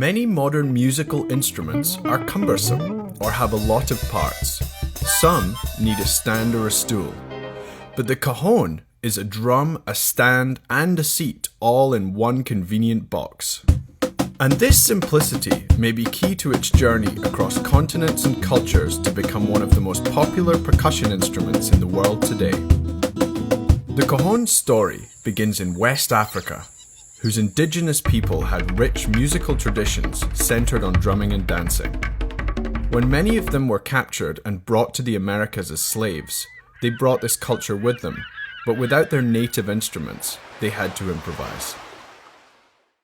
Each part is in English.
Many modern musical instruments are cumbersome or have a lot of parts. Some need a stand or a stool. But the cajon is a drum, a stand, and a seat all in one convenient box. And this simplicity may be key to its journey across continents and cultures to become one of the most popular percussion instruments in the world today. The cajon's story begins in West Africa, whose indigenous people had rich musical traditions centered on drumming and dancing. When many of them were captured and brought to the Americas as slaves, they brought this culture with them, but without their native instruments, they had to improvise.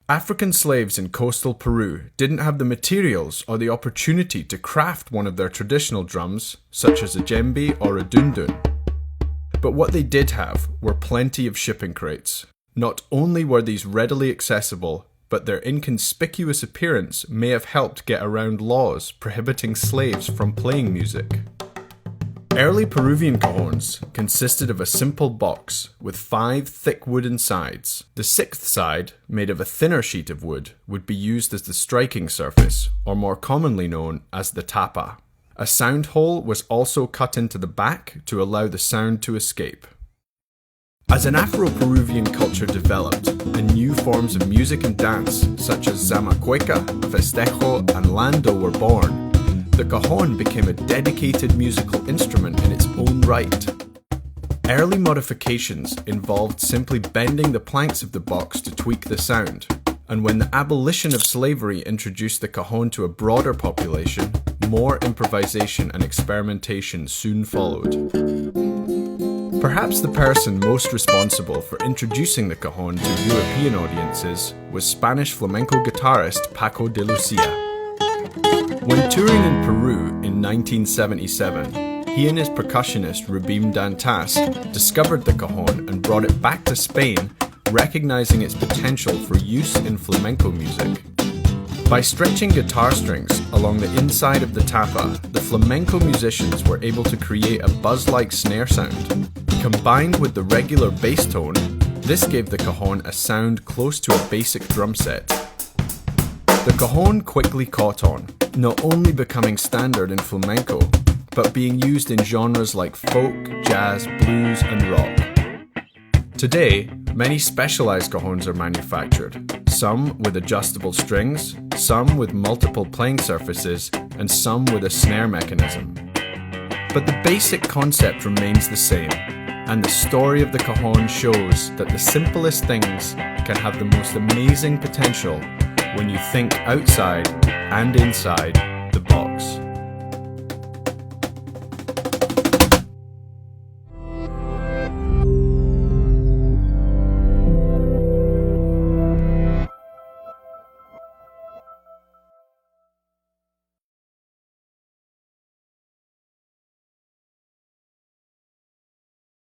African slaves in coastal Peru didn't have the materials or the opportunity to craft one of their traditional drums, such as a djembe or a dundun. But what they did have were plenty of shipping crates. Not only were these readily accessible, but their inconspicuous appearance may have helped get around laws prohibiting slaves from playing music. Early Peruvian cajons consisted of a simple box with 5 thick wooden sides. The 6th side, made of a thinner sheet of wood, would be used as the striking surface, or more commonly known as the tapa. A sound hole was also cut into the back to allow the sound to escape. As an Afro-Peruvian culture developed, and new forms of music and dance, such as zamacueca, festejo, and lando were born, the cajon became a dedicated musical instrument in its own right. Early modifications involved simply bending the planks of the box to tweak the sound, and when the abolition of slavery introduced the cajon to a broader population, more improvisation and experimentation soon followed. Perhaps the person most responsible for introducing the cajon to European audiences was Spanish flamenco guitarist Paco de Lucia. When touring in Peru in 1977, he and his percussionist Rubim Dantas discovered the cajon and brought it back to Spain, recognizing its potential for use in flamenco music. By stretching guitar strings along the inside of the tapa, the flamenco musicians were able to create a buzz-like snare sound. Combined with the regular bass tone, this gave the cajon a sound close to a basic drum set. The cajon quickly caught on, not only becoming standard in flamenco, but being used in genres like folk, jazz, blues, and rock. Today, many specialized cajons are manufactured, some with adjustable strings, some with multiple playing surfaces, and some with a snare mechanism. But the basic concept remains the same, and the story of the cajon shows that the simplest things can have the most amazing potential when you think outside and inside the box.